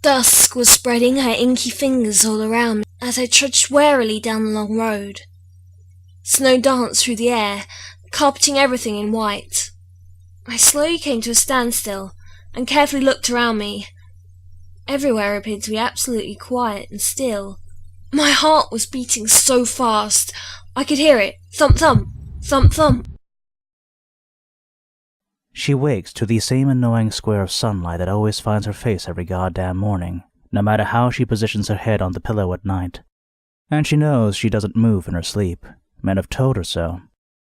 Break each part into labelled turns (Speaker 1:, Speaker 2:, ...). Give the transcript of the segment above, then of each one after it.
Speaker 1: Dusk was spreading her inky fingers all around me as I trudged warily down the long road. Snow danced through the air, carpeting everything in white. I slowly came to a standstill and carefully looked around me. Everywhere appeared to be absolutely quiet and still. My heart was beating so fast, I could hear it. Thump thump, thump thump.
Speaker 2: She wakes to the same annoying square of sunlight that always finds her face every goddamn morning, no matter how she positions her head on the pillow at night. And she knows she doesn't move in her sleep. Men have told her so.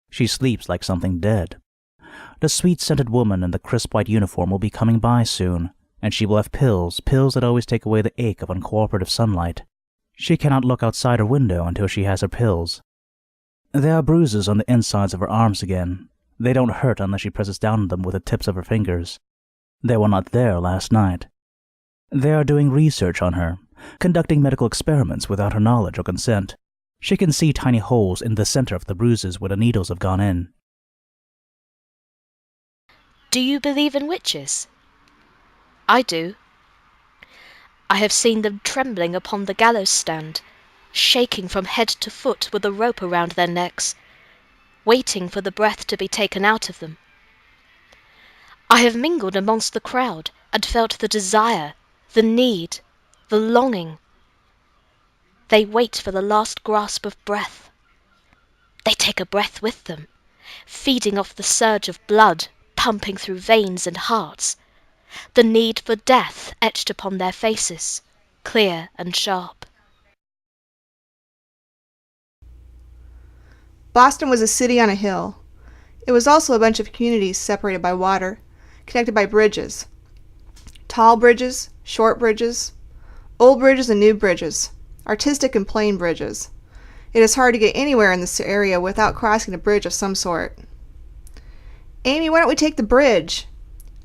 Speaker 2: She sleeps like something dead. The sweet-scented woman in the crisp white uniform will be coming by soon, and she will have pills that always take away the ache of uncooperative sunlight. She cannot look outside her window until she has her pills. There are bruises on the insides of her arms again. They don't hurt unless she presses down on them with the tips of her fingers. They were not there last night. They are doing research on her, conducting medical experiments without her knowledge or consent. She can see tiny holes in the center of the bruises where the needles have gone in.
Speaker 3: Do you believe in witches? I do. I have seen them trembling upon the gallows stand, shaking from head to foot with a rope around their necks, waiting for the breath to be taken out of them. I have mingled amongst the crowd and felt the desire, the need, the longing. They wait for the last grasp of breath. They take a breath with them, feeding off the surge of blood pumping through veins and hearts, the need for death etched upon their faces, clear and sharp.
Speaker 4: Boston was a city on a hill. It was also a bunch of communities separated by water, connected by bridges. Tall bridges, short bridges, old bridges and new bridges, artistic and plain bridges. It is hard to get anywhere in this area without crossing a bridge of some sort. Amy, why don't we take the bridge?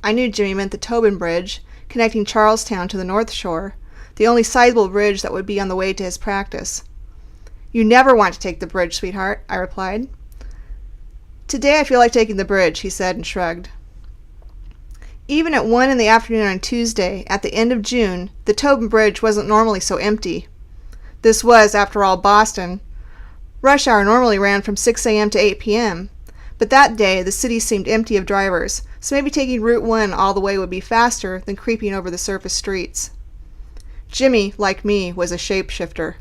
Speaker 4: I knew Jimmy meant the Tobin Bridge, connecting Charlestown to the North Shore, the only sizable bridge that would be on the way to his practice. You never want to take the bridge, sweetheart, I replied. Today I feel like taking the bridge, he said and shrugged. Even at 1 in the afternoon on Tuesday, at the end of June, the Tobin Bridge wasn't normally so empty. This was, after all, Boston. Rush hour normally ran from 6 a.m. to 8 p.m., but that day the city seemed empty of drivers, so maybe taking Route 1 all the way would be faster than creeping over the surface streets. Jimmy, like me, was a shapeshifter.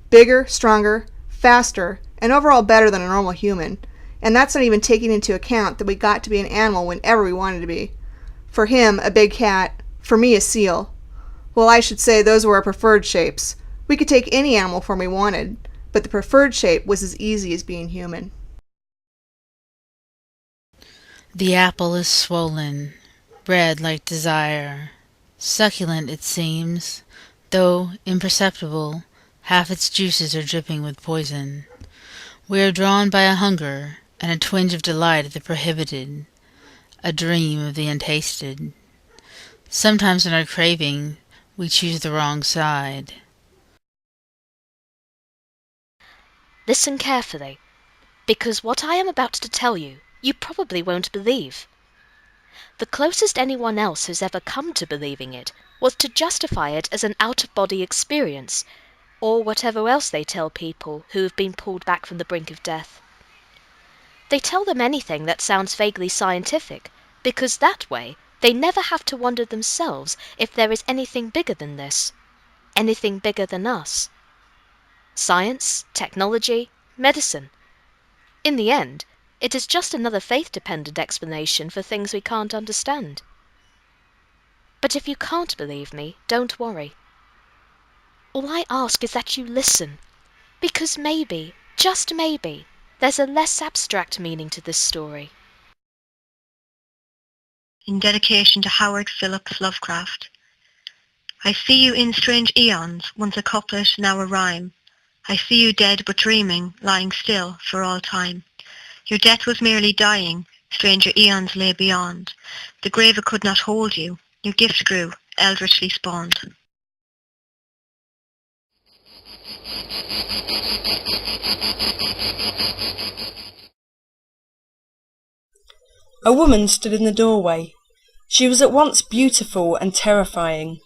Speaker 4: Bigger, stronger, faster, and overall better than a normal human, and that's not even taking into account that we got to be an animal whenever we wanted to be. For him, a big cat. For me, a seal. Well, I should say those were our preferred shapes. We could take any animal form we wanted, but the preferred shape was as easy as being human.
Speaker 5: The apple is swollen, red like desire. Succulent it seems, though imperceptible. Half its juices are dripping with poison. We are drawn by a hunger and a twinge of delight at the prohibited, a dream of the untasted. Sometimes in our craving we choose the wrong side.
Speaker 3: Listen carefully, because what I am about to tell you, you probably won't believe. The closest anyone else has ever come to believing it was to justify it as an out-of-body experience, or whatever else they tell people who have been pulled back from the brink of death. They tell them anything that sounds vaguely scientific, because that way they never have to wonder themselves if there is anything bigger than this, anything bigger than us. Science, technology, medicine. In the end, it is just another faith-dependent explanation for things we can't understand. But if you can't believe me, don't worry. All I ask is that you listen, because maybe, just maybe, there's a less abstract meaning to this story.
Speaker 6: In dedication to Howard Phillips Lovecraft. I see you in strange eons, once a couplet, now a rhyme. I see you dead but dreaming, lying still for all time. Your death was merely dying, stranger eons lay beyond. The grave it could not hold you, your gift grew, eldritchly spawned.
Speaker 7: A woman stood in the doorway. She was at once beautiful and terrifying.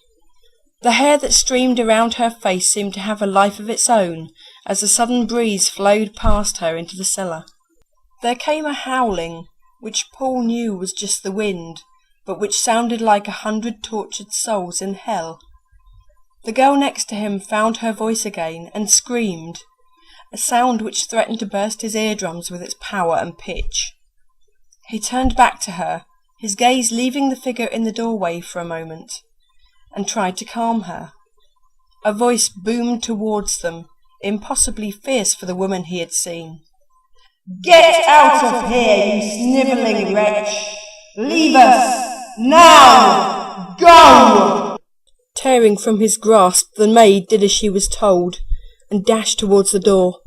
Speaker 7: The hair that streamed around her face seemed to have a life of its own as a sudden breeze flowed past her into the cellar. There came a howling, which Paul knew was just the wind, but which sounded like 100 tortured souls in hell. The girl next to him found her voice again and screamed, a sound which threatened to burst his eardrums with its power and pitch. He turned back to her, his gaze leaving the figure in the doorway for a moment, and tried to calm her. A voice boomed towards them, impossibly fierce for the woman he had seen.
Speaker 8: "Get out of here, you snivelling wretch! Leave us! Now! Go!"
Speaker 7: Tearing from his grasp, the maid did as she was told, and dashed towards the door.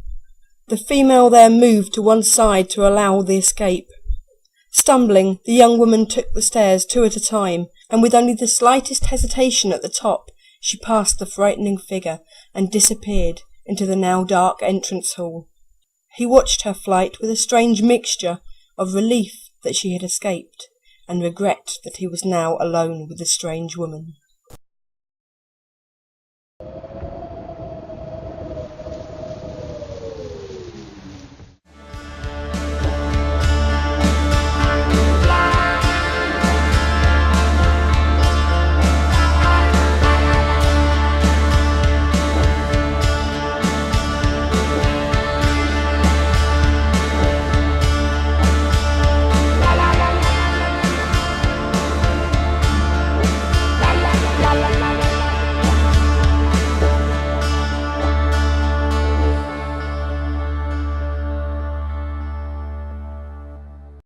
Speaker 7: The female there moved to one side to allow the escape. Stumbling, the young woman took the stairs 2 at a time, and with only the slightest hesitation at the top, she passed the frightening figure and disappeared into the now dark entrance hall. He watched her flight with a strange mixture of relief that she had escaped, and regret that he was now alone with the strange woman.